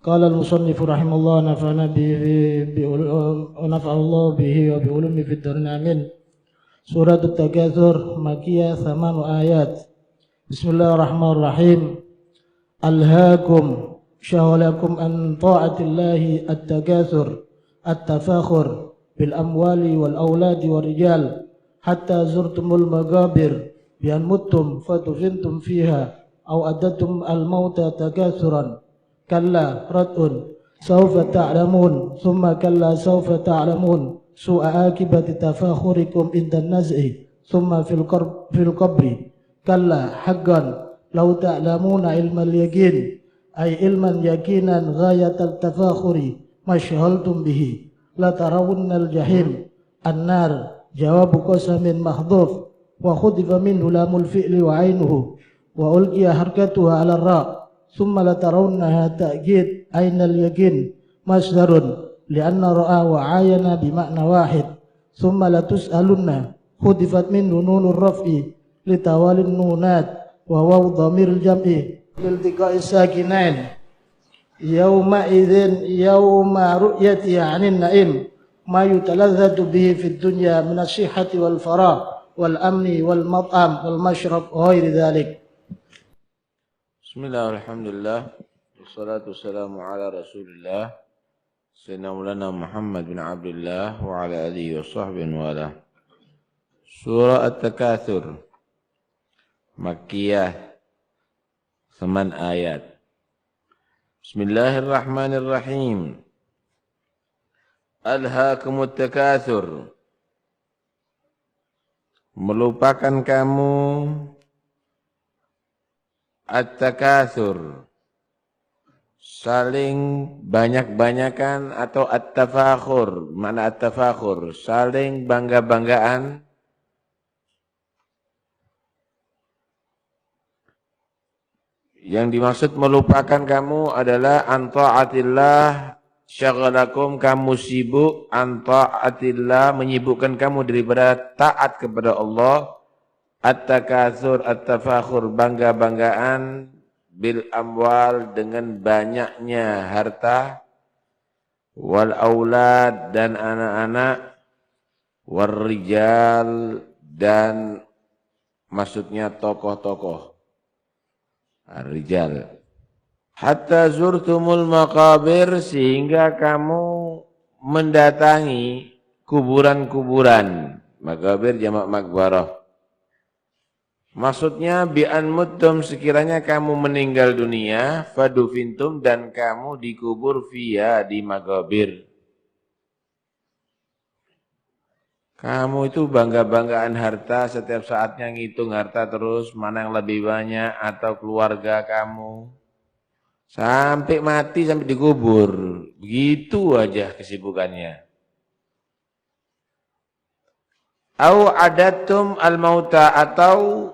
قال المصنف رحمه الله نفعنا الله به وبعلومه في الدارين آمين. سورة التكاثر مكية 8 آيات. بسم الله الرحمن الرحيم. ألهاكم شغلكم عن طاعة الله التكاثر التفاخر بالأموال والأولاد والرجال حتى زرتم المقابر بأن متم فدفنتم فيها أو أدتم الموت تكاثرا كلا ردء سوف تعلمون ثم كلا سوف تعلمون سوء عاقبة تفاخركم عند النزع ثم في القبر كلا حقا لو تعلمون علم اليقين أي علما يقينا غاية التفاخر ما شغلتم به لترون الجحيم النار جواب قسم محذوف وخذف منه لام الفعل وعينه وألقي حركتها على الراء ثم لترونها تأكيد أين اليقين مصدر لأن رأى وعاين بمعنى واحد ثم لتسألن خذفت منه نون الرفع لتوالي النونات وواو ضمير الجمع لالتقاء الساكنين يومئذ يوم رؤيته عن النعيم ما يتلذذ به في الدنيا من الصحة والفراغ والأمن والمطعم والمشرب وغير ذلك. Bismillah, alhamdulillah, wassalatu wassalamu ala rasulillah Sayyidina Maulana Muhammad bin Abdullah wa ala alihi wa sahbihi wa ala. Surah At-Takatsur Makkiyah 8 ayat. Bismillahirrahmanirrahim. Alhaakumut takatsur, melupakan kamu at-takatsur, saling banyak-banyakan, atau at-tafakhur. Mana at-tafakhur? Saling bangga-banggaan. Yang dimaksud melupakan kamu adalah an ta'atillah syagalakum, kamu sibuk an ta'atillah, menyibukkan kamu daripada taat kepada Allah. At-takatsur, at-tafakhur, bangga-banggaan, bil amwal, dengan banyaknya harta, wal aulad, dan anak-anak, war rijal, dan maksudnya tokoh-tokoh, ar-rijal. Hatta zurtumul maqabir, sehingga kamu mendatangi kuburan-kuburan. Maqabir jamak maqbarah. Maksudnya bi'an muttum, sekiranya kamu meninggal dunia, fadufintum, dan kamu dikubur via di maqabir. Kamu itu bangga-banggaan harta, setiap saatnya ngitung harta terus, mana yang lebih banyak, atau keluarga kamu. Sampai mati, sampai dikubur. Begitu aja kesibukannya. Au adatum al-mauta, atau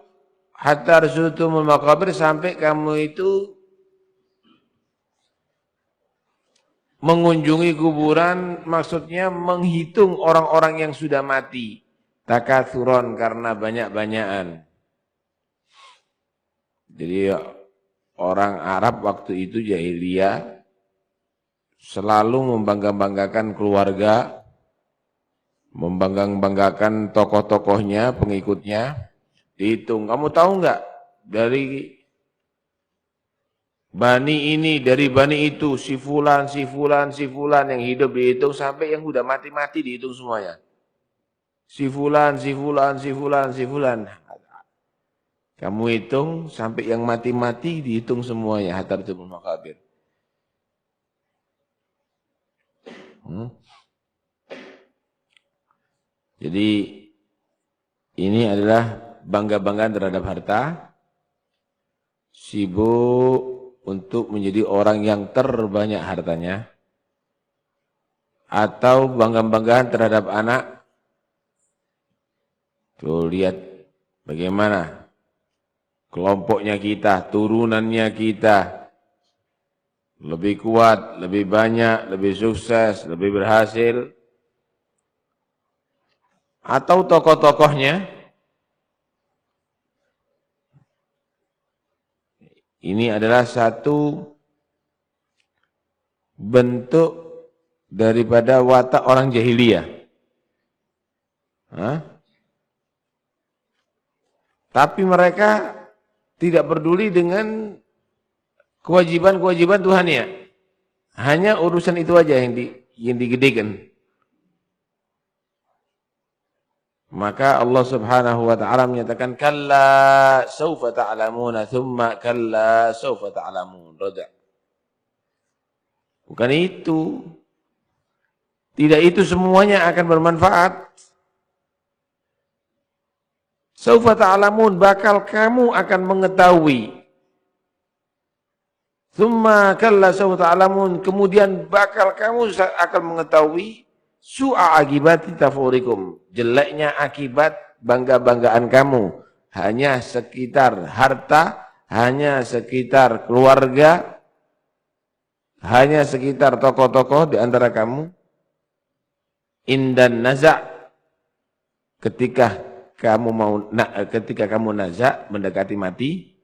hatta arzutumul maqabir, sampai kamu itu mengunjungi kuburan, maksudnya menghitung orang-orang yang sudah mati. Takatsuron, karena banyak-banyakan. Jadi orang Arab waktu itu jahiliyah selalu membangga-banggakan keluarga, membangga-banggakan tokoh-tokohnya, pengikutnya. Dihitung, kamu tahu enggak, dari bani ini, dari bani itu, si fulan, si fulan, si fulan yang hidup dihitung, sampai yang udah mati-mati dihitung semuanya. Si fulan, si fulan, si fulan, si fulan. Kamu hitung sampai yang mati-mati dihitung semuanya, hatta arzutumul maqabir. Jadi ini adalah bangga-banggaan terhadap harta, sibuk untuk menjadi orang yang terbanyak hartanya, atau bangga-banggaan terhadap anak. Tuh lihat bagaimana kelompoknya kita, turunannya kita lebih kuat, lebih banyak, lebih sukses, lebih berhasil. Atau tokoh-tokohnya. Ini adalah satu bentuk daripada watak orang jahiliyah. Tapi mereka tidak peduli dengan kewajiban-kewajiban Tuhannya. Hanya urusan itu aja yang digedekan. Maka Allah Subhanahu wa taala menyatakan kalla saufa ta'lamuna thumma kalla saufa ta'lamun. Bukan itu. Tidak itu semuanya akan bermanfaat. Saufa ta'lamun, bakal kamu akan mengetahui. Thumma kalla saufa ta'lamun, kemudian bakal kamu akan mengetahui su'a akibati tafurikum, jeleknya akibat bangga-banggaan kamu. Hanya sekitar harta, hanya sekitar keluarga, hanya sekitar tokoh-tokoh di antara kamu. Indan naza', ketika kamu naza', mendekati mati,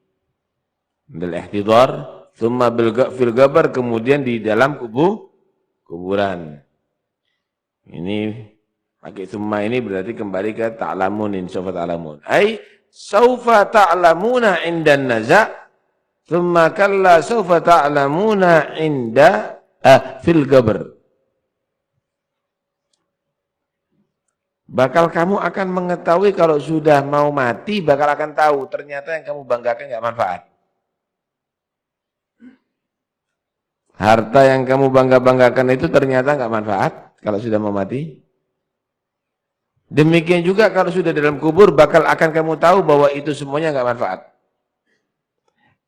bil ihtidhar, thumma fil gabar, kemudian di dalam kuburan. Ini pakai summa ini berarti kembali ke ta'lamunin, sawfa ta'lamun. Ai sawfa ta'lamuna indan naza', thumma kalla sawfa ta'lamuna inda fil qabr. Bakal kamu akan mengetahui kalau sudah mau mati, bakal akan tahu ternyata yang kamu banggakan enggak manfaat. Harta yang kamu bangga-banggakan itu ternyata enggak manfaat kalau sudah mau mati. Demikian juga kalau sudah dalam kubur, bakal akan kamu tahu bahwa itu semuanya enggak manfaat.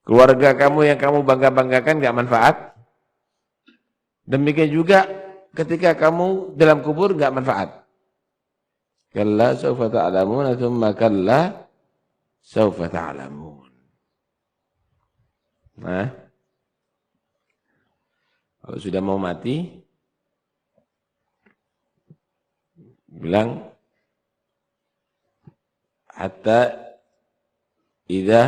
Keluarga kamu yang kamu bangga-banggakan enggak manfaat. Demikian juga ketika kamu dalam kubur enggak manfaat. Kalla sawfa ta'lamun, thumma kalla sawfa ta'lamun. Nah, kalau sudah mau mati, bilang hatta idza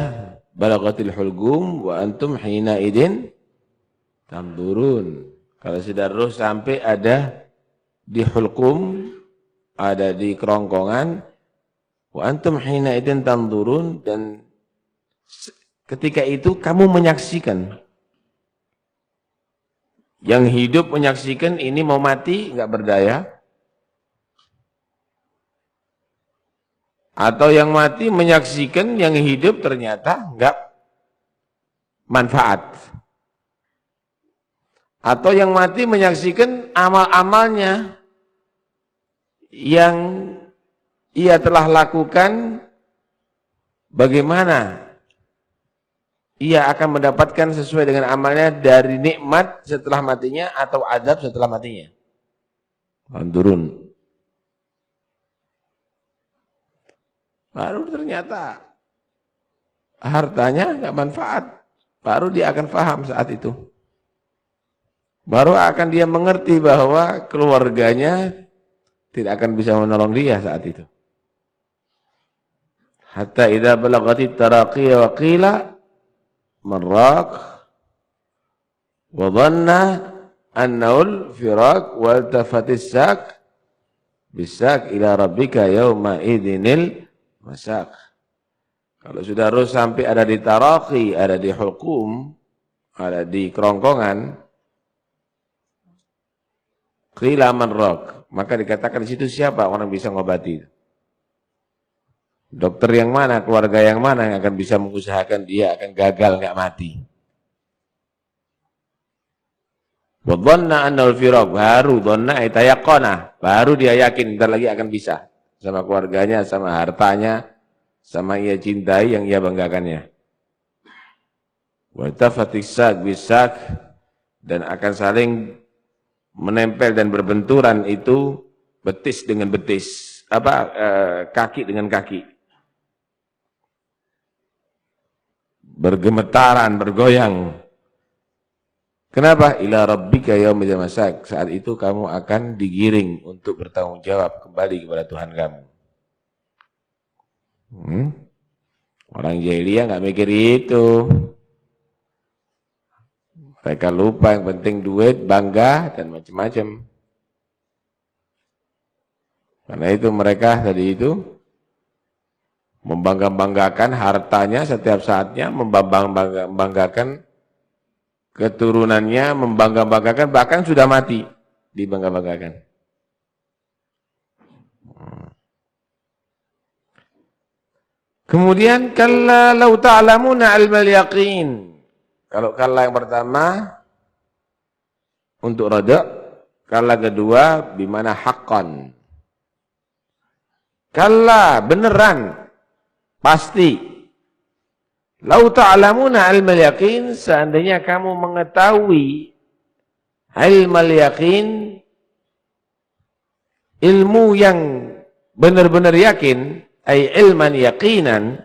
balagatil hulqum wa antum hina idin tamdurun. Kalau sudah roh sampai ada di hulqum, ada di kerongkongan, wa antum hina idin tamdurun, dan ketika itu kamu menyaksikan. Yang hidup menyaksikan ini mau mati enggak berdaya. Atau yang mati menyaksikan yang hidup ternyata enggak manfaat. Atau yang mati menyaksikan amal-amalnya yang ia telah lakukan, bagaimana ia akan mendapatkan sesuai dengan amalnya dari nikmat setelah matinya atau azab setelah matinya. Turun. Baru ternyata hartanya enggak manfaat. Baru dia akan paham saat itu. Baru akan dia mengerti bahwa keluarganya tidak akan bisa menolong dia saat itu. Hatta idza balagatit taraqiya wa qila marraq wa dhanna annaul firaq wa tafatis sak bisak ila rabbika yauma idzinil masaq. Kalau sudah harus sampai ada di taraqi, ada di hukum, ada di kerongkongan, qila marraq, maka dikatakan di situ siapa orang bisa ngobati? Dokter yang mana, keluarga yang mana yang akan bisa mengusahakan dia akan gagal enggak mati? Wa dhanna annal firaq, baru dhanna aytayaqana, baru dia yakin bentar lagi akan bisa sama keluarganya, sama hartanya, sama ia cintai yang ia banggakannya. Wa tafatisak bisak, dan akan saling menempel dan berbenturan itu betis dengan betis, kaki dengan kaki, bergemetaran, bergoyang. Kenapa? Ila rabbika yaumil masaq, saat itu kamu akan digiring untuk bertanggung jawab kembali kepada Tuhan kamu. Orang jahiliyah enggak mikir itu. Mereka lupa yang penting duit, bangga, dan macam-macam. Karena itu mereka tadi itu membangga-banggakan hartanya setiap saatnya, membangga-banggakan keturunannya, membangga-banggakan, bahkan sudah mati, dibangga-banggakan. Kemudian, kalla law ta'lamuna ilmal yaqin. Kalau kalla yang pertama, untuk rada, kalla kedua, bimana haqqan. Kalla, beneran, pasti. Lau ta'lamuna ilmal yaqin, seandainya kamu mengetahui ilmal yaqin, ilmu yang benar-benar yakin, ay ilman yaqinan,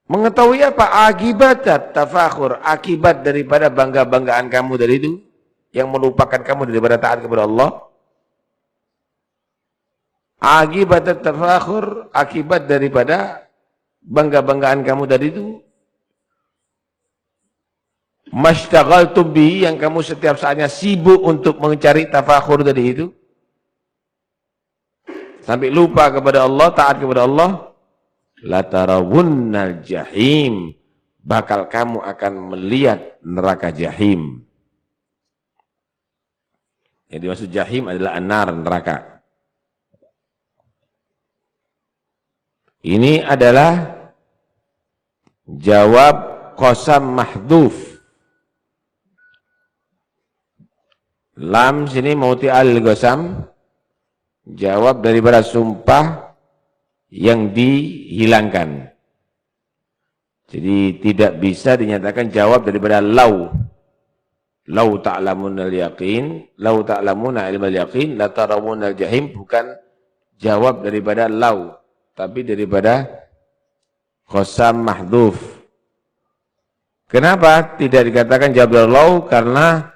mengetahui apa? Akibat tafakhur, akibat daripada bangga-banggaan kamu dari itu, yang melupakan kamu daripada taat kepada Allah. Akibat tafakhur, akibat daripada bangga-banggaan kamu dari itu. Mashtaghaltum bihi, yang kamu setiap saatnya sibuk untuk mencari tafakhur dari itu. Sampai lupa kepada Allah, taat kepada Allah. Latarawunnal jahim, bakal kamu akan melihat neraka jahim. Yang dimaksud jahim adalah an-nar, neraka. Ini adalah jawab qasam mahdhuf. Lam sini mauti al-qasam, jawab daripada sumpah yang dihilangkan. Jadi tidak bisa dinyatakan jawab daripada lau. Lau ta'lamunal yaqin, lau ta'lamuna ilmal yaqin, la tarawunal jahim, bukan jawab daripada lau, tapi daripada qasam mahdhuf. Kenapa tidak dikatakan jawab dari lau? Karena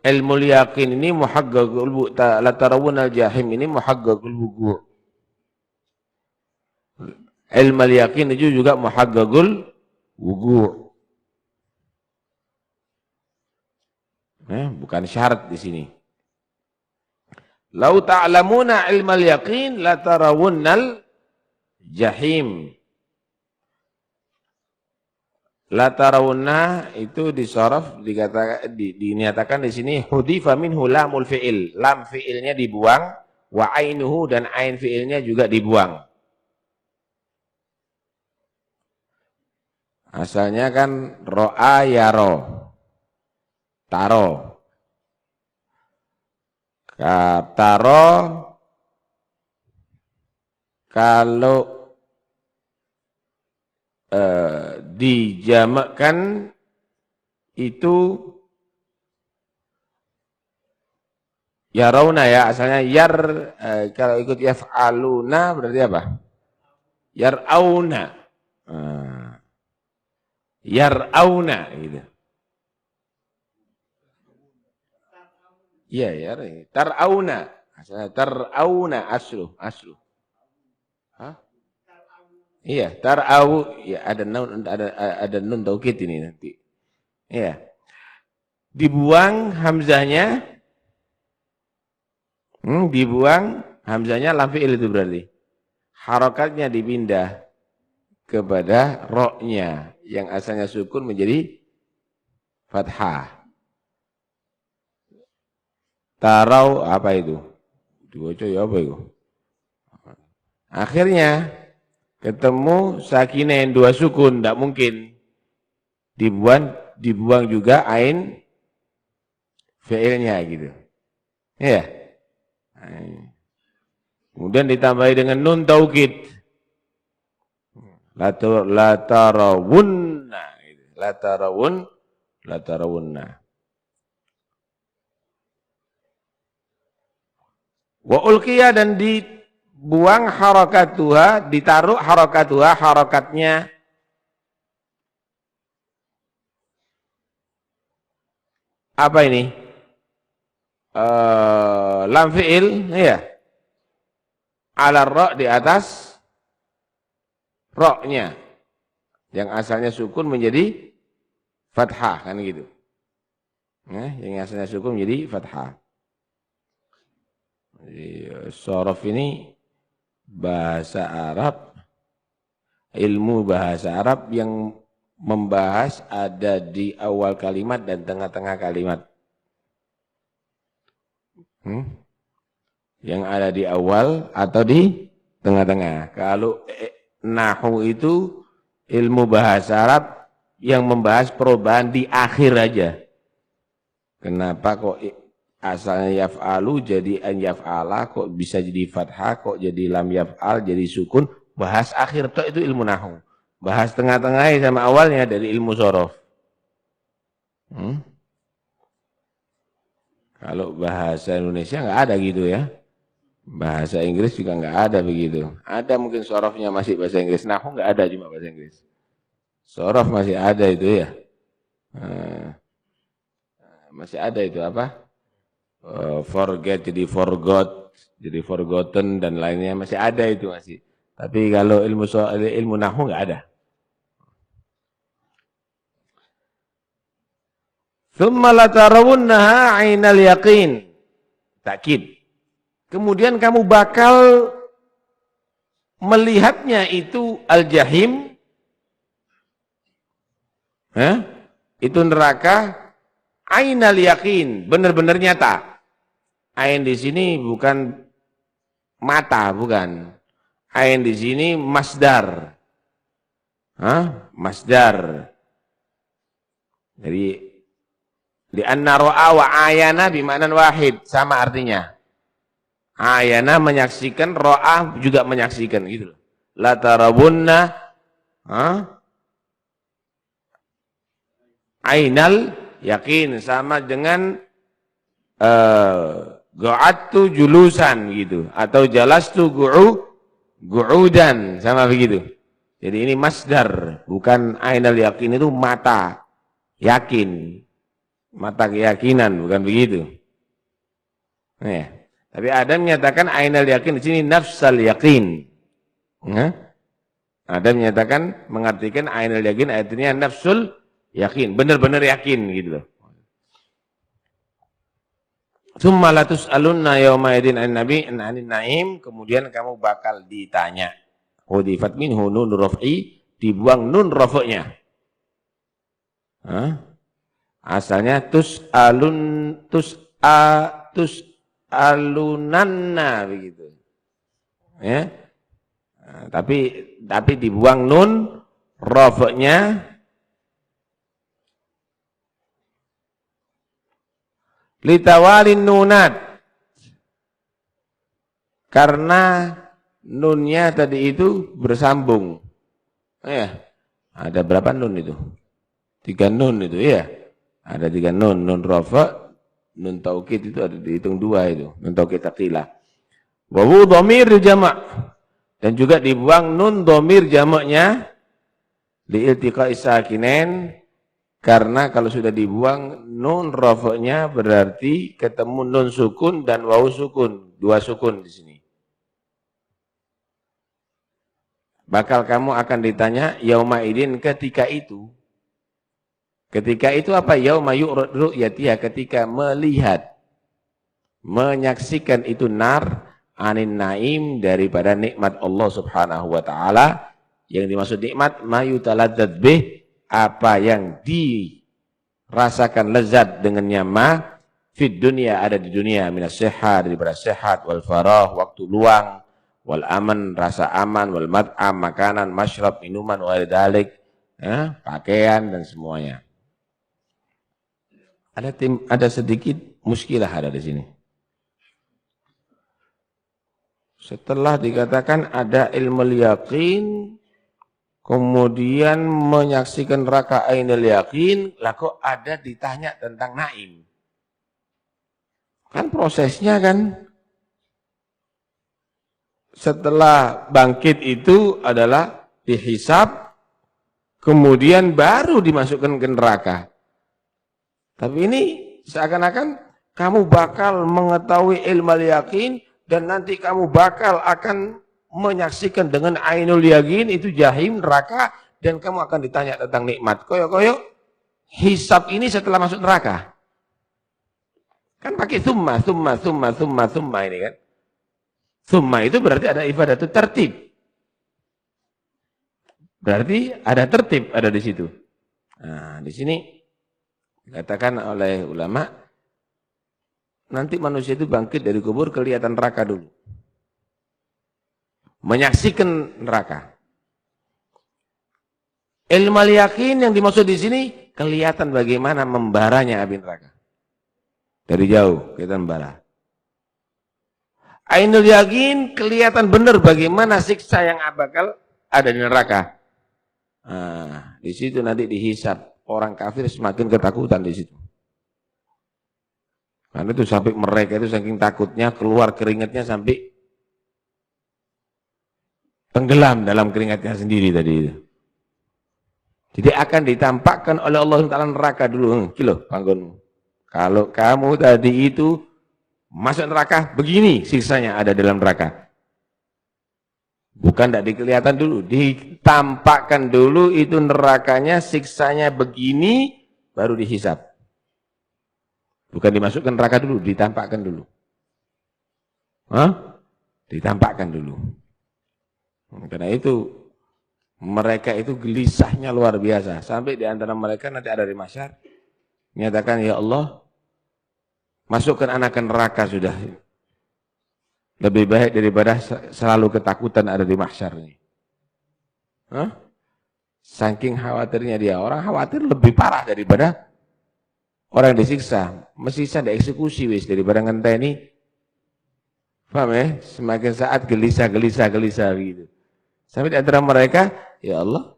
ilmu yakin ini muhaqqaqul, la tarawunal jahim ini muhaqqaqul wuqu'. Ilmu yakin itu juga muhaqqaqul wuqu'. Bukan syarat di sini. Lau ta'lamuna ilmal yaqin la tarawunnal jahim. La tarawunna itu disaraf, dikatakan dinyatakan di sini hudifa minhu lamul fi'il. Lam fi'ilnya dibuang, wa ainuhu, dan ain fi'ilnya juga dibuang. Asalnya kan ro'a yaro. Taro. Taro kalau dijamakkan itu yarawna ya, asalnya yar, kalau ikut yaf'aluna berarti apa? Yar'auna. Yar'auna gitu. Iya, ya, tar'auna. Asalnya tar'auna aslu. Hah? Iya, tar'au, ya ada nun, ada nun taukid ini nanti. Iya. Dibuang hamzahnya. Dibuang hamzahnya lam fi'il itu berarti. Harakatnya dipindah kepada ro-nya yang asalnya sukun menjadi fathah. Tarau apa itu? Dibaca ya apa itu? Akhirnya ketemu sakinah yang dua sukun, tidak mungkin. Dibuang juga ain fi'ilnya gitu. Ya. Kemudian ditambahi dengan nun taukid. La tarawunna gitu. La tarawunna. Wa ulqiya, dan dibuang harakatuha, ditaruh harakatuha, harakatnya apa ini? Lam fi'il, ya. Ala ra, di atas ra-nya. Yang asalnya sukun menjadi fathah, kan gitu. Nah, yang asalnya sukun menjadi fathah. Jadi, sorof ini bahasa Arab, ilmu bahasa Arab yang membahas ada di awal kalimat dan tengah-tengah kalimat. Yang ada di awal atau di tengah-tengah. Kalau nahwu itu ilmu bahasa Arab yang membahas perubahan di akhir aja. Kenapa kok asalnya yaf'alu jadi an yaf'ala, kok bisa jadi fathah, kok jadi lam yaf'al, jadi sukun. Bahas akhir itu ilmu nahwu. Bahas tengah-tengahnya sama awalnya dari ilmu sorof. Kalau bahasa Indonesia nggak ada gitu ya. Bahasa Inggris juga nggak ada begitu. Ada mungkin sorofnya masih bahasa Inggris. Nahwu nggak ada, cuma bahasa Inggris. Sorof masih ada itu ya. Masih ada itu apa? Forget jadi forgot, jadi forgotten dan lainnya masih ada itu masih. Tapi kalau ilmu nahwu nggak ada. Tsumma latarawunnaha 'ainal yaqin. Takkid. Kemudian kamu bakal melihatnya itu al-jahim. Itu neraka 'ainal yaqin, benar-benar nyata. Ain di sini bukan mata, bukan. Ain di sini masdar. Masdar. Jadi li'anna ra'a wa ayana bima'nan wahid, sama artinya. Ayana menyaksikan, ra'a juga menyaksikan gitu. La tarawunna ainal yakin, sama dengan go'attu julusan gitu, atau jalastu gu'udan, sama begitu. Jadi ini masdar, bukan ainal yakin itu mata yakin, mata keyakinan, bukan begitu. Ya. Tapi ada menyatakan ainal yakin di sini nafsal yakin. Ada menyatakan mengartikan ainal yakin artinya nafsul yakin, benar-benar yakin gitu loh. Tsumma latus'alunna yauma idin anin na'im, kemudian kamu bakal ditanya. Hudifat minhu nun raf'i, dibuang nun rafa'nya. Asalnya tus'alunanna begitu. Ya. Tapi dibuang nun rafa'nya. Litawalin nunat, karena nunnya tadi itu bersambung. Ya, ada berapa nun itu? 3 nun itu ya. Ada 3 nun, nun rafa, nun taukid itu ada dihitung 2 itu, nun taukid taqilah. Wa hu dhamir jamak, dan juga dibuang nun dhamir jamaknya li iltiqa'i sakinain. Karena kalau sudah dibuang nun rafa'nya berarti ketemu nun sukun dan waw sukun, 2 sukun di sini. Bakal kamu akan ditanya yauma idin, ketika itu. Ketika itu apa? Yauma yu'riyatiha, ketika melihat, menyaksikan itu nar anin naim, daripada nikmat Allah Subhanahu wa taala. Yang dimaksud nikmat mayutaladzat bih, apa yang dirasakan lezat dengannya fid dunia, ada di dunia, minas sehat, daripada sehat, wal farah, waktu luang, wal aman, rasa aman, wal mat'am, makanan, masyrab, minuman, wal dalik, pakaian dan semuanya. Ada sedikit muskilah ada di sini. Setelah dikatakan ada ilmu yaqin, kemudian menyaksikan neraka ainul yakin, lah kok ada ditanya tentang naim. Kan prosesnya kan setelah bangkit itu adalah dihisab, kemudian baru dimasukkan ke neraka. Tapi ini seakan-akan kamu bakal mengetahui ilmu yakin dan nanti kamu bakal akan menyaksikan dengan ainul yakin itu jahim, neraka, dan kamu akan ditanya tentang nikmat. Koyok-koyok, hisab ini setelah masuk neraka. Kan pakai summa ini kan. Summa itu berarti ada ibadah itu tertib. Berarti ada tertib ada di situ. Nah, di sini dikatakan oleh ulama, nanti manusia itu bangkit dari kubur kelihatan neraka dulu. Menyaksikan neraka. Ilmu yakin yang dimaksud di sini kelihatan bagaimana membaranya api neraka. Dari jauh kelihatan membara. Ainul yakin kelihatan benar bagaimana siksa yang bakal ada di neraka. Nah, di situ nanti dihisab. Orang kafir semakin ketakutan di situ. Karena itu sampai mereka itu saking takutnya keluar keringatnya sampai tenggelam dalam keringatnya sendiri tadi itu. Jadi akan ditampakkan oleh Allah Taala neraka dulu. Kilo panggonmu. Kalau kamu tadi itu masuk neraka, begini siksanya ada dalam neraka. Bukan tidak dikelihatan dulu, ditampakkan dulu itu nerakanya, siksanya begini, baru dihisab. Bukan dimasukkan neraka dulu, ditampakkan dulu. Ditampakkan dulu. Karena itu, mereka itu gelisahnya luar biasa. Sampai di antara mereka nanti ada di masyar, menyatakan, ya Allah, masukkan anak ke neraka sudah. Lebih baik daripada selalu ketakutan ada di mahsyar ini. Saking khawatirnya dia. Orang khawatir lebih parah daripada orang yang disiksa. Mesti bisa dieksekusi wis daripada ngenteni. Paham ya? Semakin saat gelisah gitu. Sampai di antara mereka, ya Allah,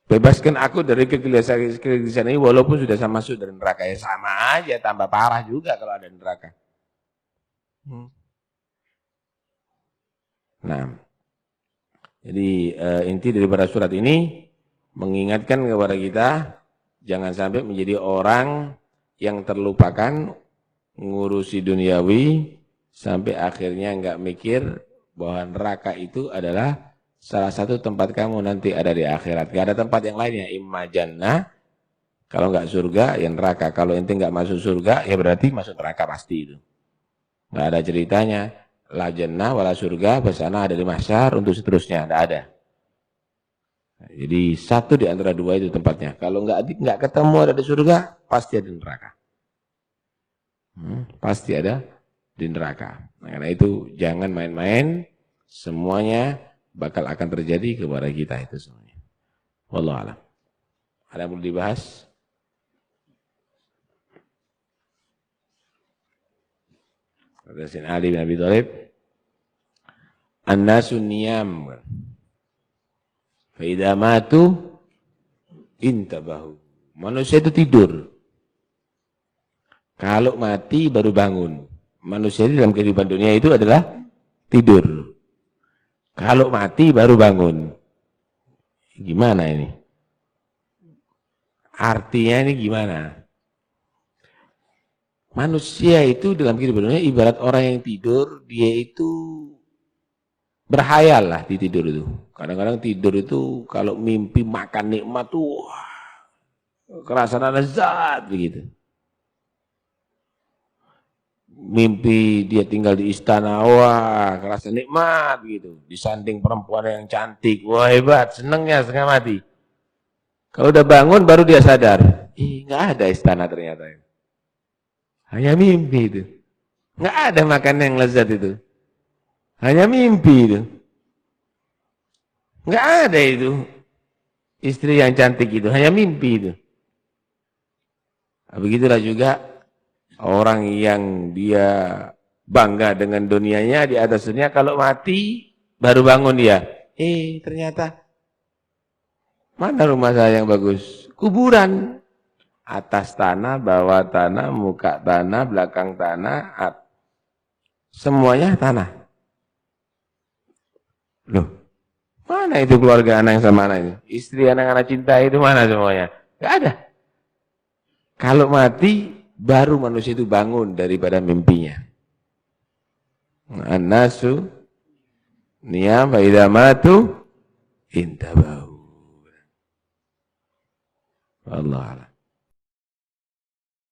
bebaskan aku dari kegelisahan ini walaupun sudah saya masuk dari neraka. Ya sama aja, tambah parah juga kalau ada di neraka. Nah, jadi inti daripada surat ini mengingatkan kepada kita jangan sampai menjadi orang yang terlupakan ngurusi duniawi sampai akhirnya enggak mikir bahwa neraka itu adalah salah satu tempat kamu nanti ada di akhirat. Gak ada tempat yang lainnya. Imma jannah, kalau enggak surga ya neraka. Kalau ente enggak masuk surga ya berarti masuk neraka pasti itu. Nggak ada ceritanya, la jannah wala surga, bersana ada di mahsyar untuk seterusnya, nggak ada. Nah, jadi satu di antara dua itu tempatnya. Kalau nggak ketemu ada di surga, pasti ada di neraka. Pasti ada di neraka. Nah, karena itu jangan main-main, semuanya bakal akan terjadi kepada kita itu semuanya. Wallahu a'lam. Ada yang perlu dibahas? Kata Sayyidina Ali bin Abi Thalib, an-nasu niyam, fa idza matu intabahu. Manusia itu tidur. Kalau mati baru bangun. Manusia dalam kehidupan dunia itu adalah tidur. Kalau mati baru bangun. Gimana ini? Artinya ini gimana? Manusia itu dalam kehidupan dunia ibarat orang yang tidur, dia itu berhayal lah di tidur itu. Kadang-kadang tidur itu kalau mimpi makan nikmat tuh kerasa lezat begitu. Mimpi dia tinggal di istana, wah kerasa nikmat gitu. Disanding perempuan yang cantik, wah hebat, senengnya setengah mati. Kalau udah bangun baru dia sadar, nggak ada istana ternyata. Hanya mimpi itu. Nggak ada makanan yang lezat itu. Hanya mimpi itu. Nggak ada itu. Istri yang cantik itu. Hanya mimpi itu. Nah, begitulah juga orang yang dia bangga dengan dunianya di atas dunia. Kalau mati baru bangun dia. Ternyata mana rumah saya yang bagus? Kuburan. Atas tanah, bawah tanah, muka tanah, belakang tanah, semuanya tanah. Loh, mana itu keluarga anak yang sama anak ini? Istri anak-anak cinta itu mana semuanya? Gak ada. Kalau mati, baru manusia itu bangun daripada mimpinya. An-nasu niyam fa idza matu intabahu. Allah alam.